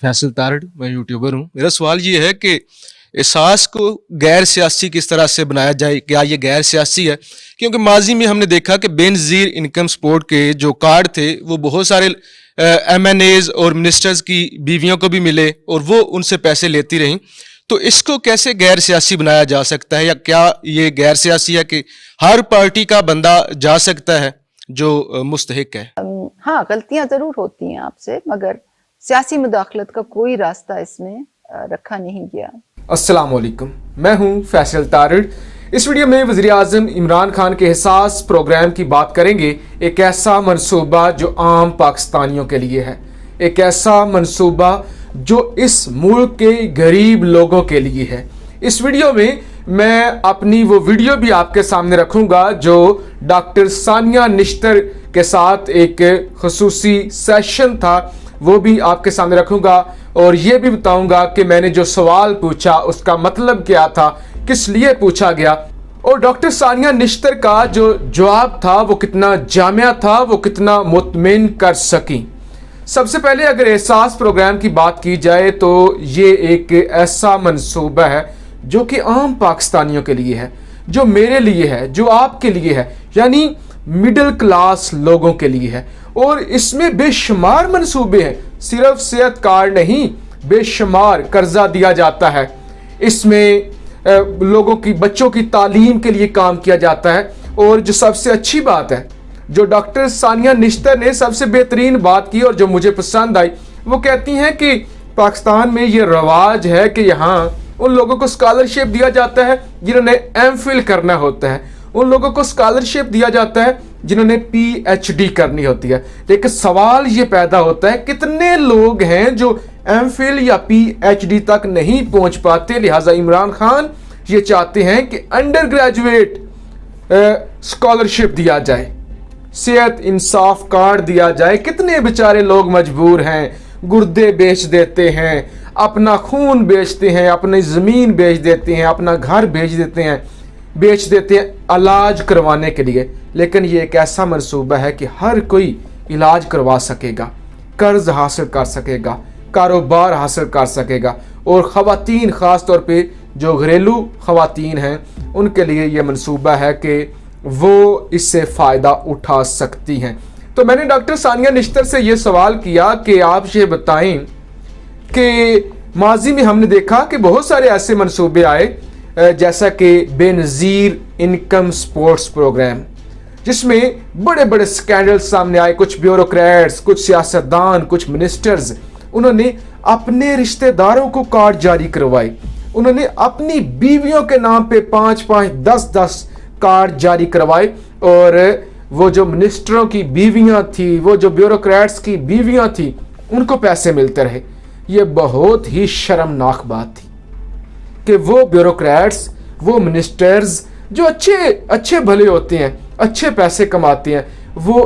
फैसल तारड़, मैं यूट्यूबर हूँ। मेरा सवाल ये है कि एहसास को गैर सियासी किस तरह से बनाया जाए, क्या ये गैर सियासी है? क्योंकि माजी में हमने देखा कि बेनज़ीर इनकम सपोर्ट के जो कार्ड थे वो बहुत सारे MNAs और मिनिस्टर्स की बीवियों को भी मिले और वो उनसे पैसे लेती रहीं। तो इसको कैसे गैर सियासी बनाया जा सकता है, या क्या ये गैर सियासी है कि हर पार्टी का बंदा जा सकता है जो मुस्तहिक है? हाँ, गलतियां जरूर होती हैं आपसे, मगर सियासी मुदाखलत का कोई रास्ता इसमें रखा नहीं गया। अस्सलाम वालेकुम, मैं हूं फैसल तारड़। इस वीडियो में वज़ीर आज़म इमरान खान के एहसास प्रोग्राम की बात करेंगे। एक ऐसा मंसूबा जो आम पाकिस्तानियों के लिए है, एक ऐसा मंसूबा जो इस मुल्क के गरीब लोगों के लिए है। इस वीडियो में मैं अपनी वो वीडियो भी आपके सामने रखूंगा जो डॉक्टर सानिया निश्तर के साथ एक खुसूसी सेशन था, वो भी आपके सामने रखूंगा और ये भी बताऊंगा कि मैंने जो सवाल पूछा उसका मतलब क्या था, किस लिए पूछा गया, और डॉक्टर सानिया निश्तर का जो जवाब था वो कितना जामिया था, वो कितना मुतमिन कर सकी। सबसे पहले अगर एहसास प्रोग्राम की बात की जाए तो ये एक ऐसा मंसूबा है जो कि आम पाकिस्तानियों के लिए है, जो मेरे लिए है, जो आपके लिए है, यानी मिडिल क्लास लोगों के लिए है। और इसमें बेशुमार मंसूबे हैं, सिर्फ सेहत कार्ड नहीं, बेशुमार कर्जा दिया जाता है। इसमें लोगों की बच्चों की तालीम के लिए काम किया जाता है। और जो सबसे अच्छी बात है, जो डॉक्टर सानिया निश्तर ने सबसे बेहतरीन बात की और जो मुझे पसंद आई, वो कहती हैं कि पाकिस्तान में ये रवाज है कि यहाँ उन लोगों को स्कॉलरशिप दिया जाता है जिन्होंने MPhil करना होता है, उन लोगों को स्कॉलरशिप दिया जाता है जिन्होंने PhD करनी होती है। लेकिन सवाल ये पैदा होता है, कितने लोग हैं जो MPhil या PhD तक नहीं पहुंच पाते। लिहाजा इमरान खान ये चाहते हैं कि अंडर ग्रेजुएट स्कॉलरशिप दिया जाए, सेहत इंसाफ कार्ड दिया जाए। कितने बेचारे लोग मजबूर हैं, गुर्दे बेच देते हैं, अपना खून बेचते हैं, अपनी ज़मीन बेच देते हैं, अपना घर बेच देते हैं इलाज करवाने के लिए। लेकिन ये एक ऐसा मंसूबा है कि हर कोई इलाज करवा सकेगा, कर्ज हासिल कर सकेगा, कारोबार हासिल कर सकेगा। और ख़वातीन, ख़ास तौर पे जो घरेलू ख़वातीन हैं, उनके लिए ये मंसूबा है कि वो इससे फ़ायदा उठा सकती हैं। तो मैंने डॉक्टर सानिया निश्तर से ये सवाल किया कि आप ये बताएं कि माजी में हमने देखा कि बहुत सारे ऐसे मंसूबे आए, जैसा कि बेनज़ीर इनकम सपोर्ट्स प्रोग्राम, जिसमें बड़े बड़े स्कैंडल सामने आए। कुछ ब्यूरोक्रेट्स, कुछ सियासतदान, कुछ मिनिस्टर्स, उन्होंने अपने रिश्तेदारों को कार्ड जारी करवाए, उन्होंने अपनी बीवियों के नाम पे 5-5, 10-10 कार्ड जारी करवाए। और वो जो मिनिस्टरों की बीवियां थी, वो जो ब्यूरोक्रेट्स की बीवियां थी, उनको पैसे मिलते रहे। ये बहुत ही शर्मनाक बात थी कि वो ब्यूरोक्रेट्स, वो मिनिस्टर्स जो अच्छे भले होते हैं, अच्छे पैसे कमाते हैं, वो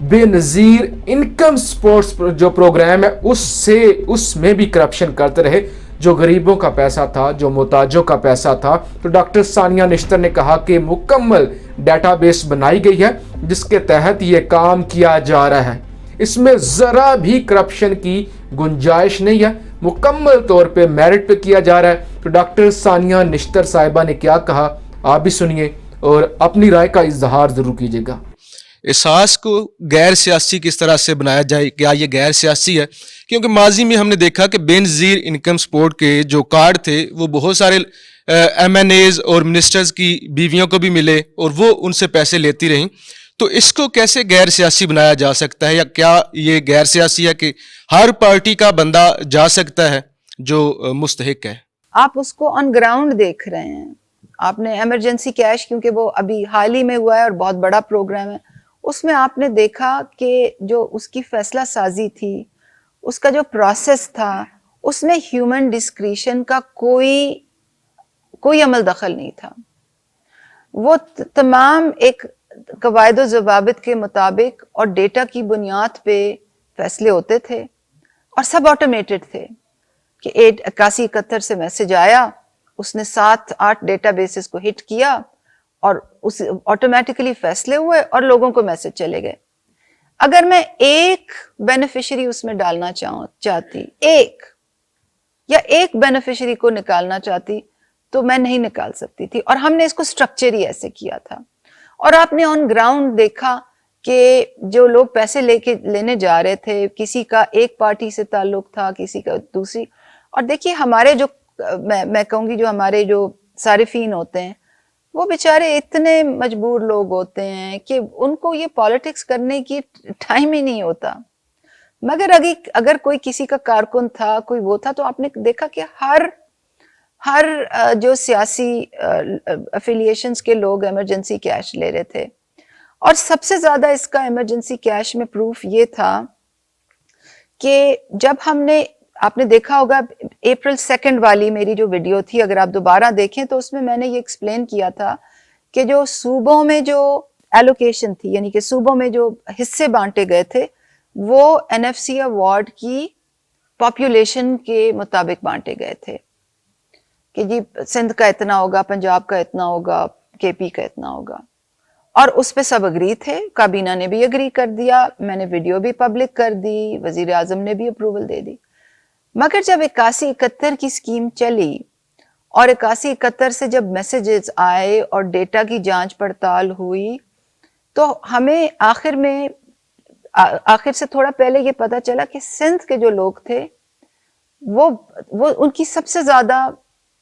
बेनज़ीर इनकम सपोर्ट्स जो प्रोग्राम है उसमें भी करप्शन करते रहे, जो गरीबों का पैसा था, जो मोहताजों का पैसा था। तो डॉक्टर सानिया निश्तर ने कहा कि मुकम्मल डेटाबेस बनाई गई है जिसके तहत ये काम किया जा रहा है, इसमें ज़रा भी करप्शन की गुंजाइश नहीं है, मुकम्मल तौर पे मेरिट पे किया जा रहा है। तो डॉक्टर सानिया निश्तर साहिबा ने क्या कहा, आप भी सुनिए और अपनी राय का इजहार जरूर कीजिएगा। एहसास को गैर सियासी किस तरह से बनाया जाए, क्या ये गैर सियासी है? क्योंकि माजी में हमने देखा कि बेनज़ीर इनकम सपोर्ट के जो कार्ड थे वो बहुत सारे MNAs और मिनिस्टर्स की बीवियों को भी मिले और वो उनसे पैसे लेती रहीं। तो इसको कैसे गैर सियासी बनाया जा सकता है, या क्या ये गैर सियासी है कि हर पार्टी का बंदा जा सकता है जो मुस्तहिक है? आप उसको ऑन ग्राउंड देख रहे हैं। आपने इमरजेंसी कैश, क्योंकि वो अभी हाल ही में हुआ है और बहुत बड़ा प्रोग्राम है, उसमें आपने देखा कि जो उसकी फैसला साजी थी, उसका जो प्रोसेस था, उसमें ह्यूमन डिस्क्रिशन का कोई अमल दखल नहीं था। वो तमाम एक कवायद व ज़वाबित के मुताबिक और डेटा की बुनियाद पे फैसले होते थे और सब ऑटोमेटेड थे कि 8171 से मैसेज आया, उसने 7-8 डेटाबेसेस को हिट किया और उस ऑटोमेटिकली फैसले हुए और लोगों को मैसेज चले गए। اگر میں ایک بینیفیشری اس میں ڈالنا چاہتی ایک بینیفیشری کو نکالنا چاہتی تو میں نہیں نکال سکتی تھی، اور ہم نے اس کو اسٹرکچر ہی ایسے کیا تھا. اور آپ نے آن گراؤنڈ دیکھا کہ جو لوگ پیسے لینے جا رہے تھے، کسی کا ایک پارٹی سے تعلق تھا، کسی کا دوسری. اور دیکھیے ہمارے جو میں کہوں گی جو ہمارے جو صارفین ہوتے ہیں وہ بیچارے اتنے مجبور لوگ ہوتے ہیں کہ ان کو یہ پالیٹکس کرنے کی ٹائم ہی نہیں ہوتا. مگر اگر کوئی کسی کا کارکن تھا، کوئی وہ تھا، تو آپ نے دیکھا کہ ہر جو سیاسی افیلیشنز کے لوگ ایمرجنسی کیش لے رہے تھے. اور سب سے زیادہ اس کا ایمرجنسی کیش میں پروف یہ تھا کہ جب ہم نے، آپ نے دیکھا ہوگا اپریل 2 والی میری جو ویڈیو تھی، اگر آپ دوبارہ دیکھیں تو اس میں نے یہ ایکسپلین کیا تھا کہ جو صوبوں میں جو ایلوکیشن تھی، یعنی کہ صوبوں میں جو حصے بانٹے گئے تھے وہ NFC وارڈ کی پاپولیشن کے مطابق بانٹے گئے تھے کہ جی سندھ کا اتنا ہوگا، پنجاب کا اتنا ہوگا، KP کا اتنا ہوگا. اور اس پہ سب اگری تھے، کابینہ نے بھی اگری کر دیا، میں نے ویڈیو بھی پبلک کر دی، وزیر اعظم نے بھی اپروول دے دی. مگر جب 81-71 کی سکیم چلی اور 81-71 سے جب میسیجز آئے اور ڈیٹا کی جانچ پڑتال ہوئی تو ہمیں آخر سے تھوڑا پہلے یہ پتا چلا کہ سندھ کے جو لوگ تھے وہ ان کی سب سے زیادہ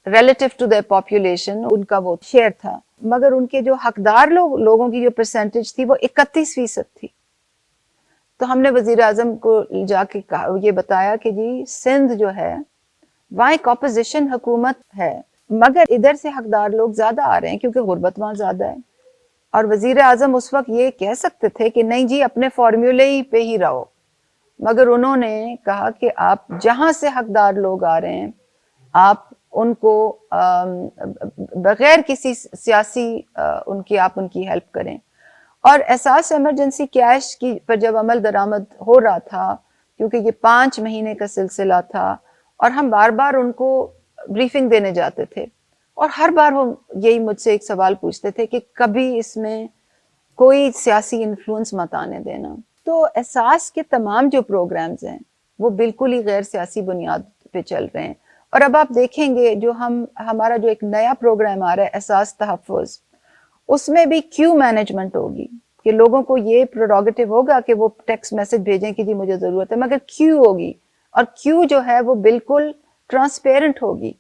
ریلیٹیو ٹو دیئر پاپولیشن ان کا وہ شیئر تھا، مگر ان کے جو حقدار لوگوں کی جو پرسنٹیج تھی وہ 31% تھی. تو ہم نے وزیر اعظم کو جا کے یہ بتایا کہ جی سندھ جو ہے وہاں ایک اپوزیشن حکومت ہے، مگر ادھر سے حقدار لوگ زیادہ آ رہے ہیں کیونکہ غربت وہاں زیادہ ہے. اور وزیر اعظم اس وقت یہ کہہ سکتے تھے کہ نہیں جی اپنے فارمولے ہی پہ ہی رہو، مگر انہوں نے کہا کہ آپ جہاں سے حقدار لوگ آ رہے ہیں آپ ان کو بغیر کسی سیاسی آپ ان کی ہیلپ کریں. اور احساس ایمرجنسی کیش کی پر جب عمل درآمد ہو رہا تھا، کیونکہ یہ 5 مہینے کا سلسلہ تھا اور ہم بار بار ان کو بریفنگ دینے جاتے تھے اور ہر بار وہ یہی مجھ سے ایک سوال پوچھتے تھے کہ کبھی اس میں کوئی سیاسی انفلوئنس مت آنے دینا. تو احساس کے تمام جو پروگرامز ہیں وہ بالکل ہی غیر سیاسی بنیاد پہ چل رہے ہیں. اور اب آپ دیکھیں گے جو ہمارا جو ایک نیا پروگرام آ رہا ہے احساس تحفظ، اس میں بھی کیو مینجمنٹ ہوگی کہ لوگوں کو یہ پروروگیٹو ہوگا کہ وہ ٹیکسٹ میسج بھیجیں کہ جی مجھے ضرورت ہے، مگر کیو ہوگی، اور کیو جو ہے وہ بالکل ٹرانسپیرنٹ ہوگی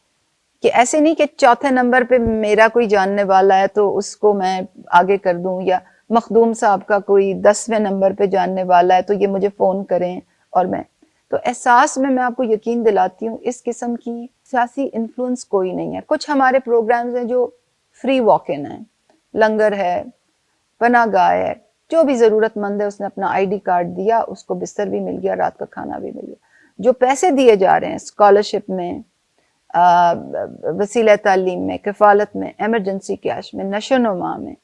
کہ ایسے نہیں کہ 4 نمبر پہ میرا کوئی جاننے والا ہے تو اس کو میں آگے کر دوں، یا مخدوم صاحب کا کوئی 10ویں نمبر پہ جاننے والا ہے تو یہ مجھے فون کریں اور میں. تو احساس میں آپ کو یقین دلاتی ہوں اس قسم کی سیاسی انفلوئنس کوئی نہیں ہے. کچھ ہمارے پروگرامز ہیں جو فری واک ان ہیں، لنگر ہے، پناہ گاہ ہے، جو بھی ضرورت مند ہے اس نے اپنا ID کارڈ دیا، اس کو بستر بھی مل گیا، رات کا کھانا بھی مل گیا. جو پیسے دیے جا رہے ہیں اسکالرشپ میں، وسیلہ تعلیم میں، کفالت میں، ایمرجنسی کیش میں، نشو و نما میں،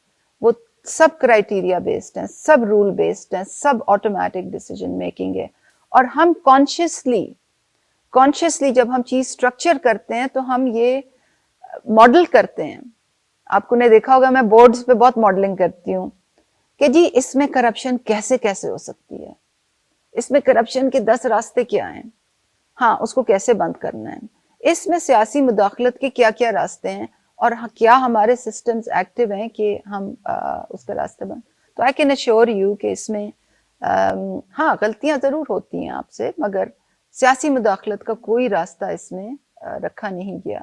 وہ سب کرائیٹیریا بیسڈ ہیں، سب رول بیسڈ ہیں، سب آٹومیٹک ڈیسیجن میکنگ ہے. اور ہم کانشیسلی جب ہم چیز سٹرکچر کرتے ہیں تو ہم یہ ماڈل کرتے ہیں. آپ کو نے دیکھا ہوگا میں بورڈز پہ بہت ماڈلنگ کرتی ہوں کہ جی اس میں کرپشن کیسے ہو سکتی ہے، اس میں کرپشن کے 10 راستے کیا ہیں، ہاں اس کو کیسے بند کرنا ہے، اس میں سیاسی مداخلت کے کیا راستے ہیں، اور کیا ہمارے سسٹمز ایکٹیو ہیں کہ ہم اس کا راستہ بند. تو I can assure you کہ اس میں ہاں غلطیاں ضرور ہوتی ہیں آپ سے، مگر سیاسی مداخلت کا کوئی راستہ اس میں رکھا نہیں گیا.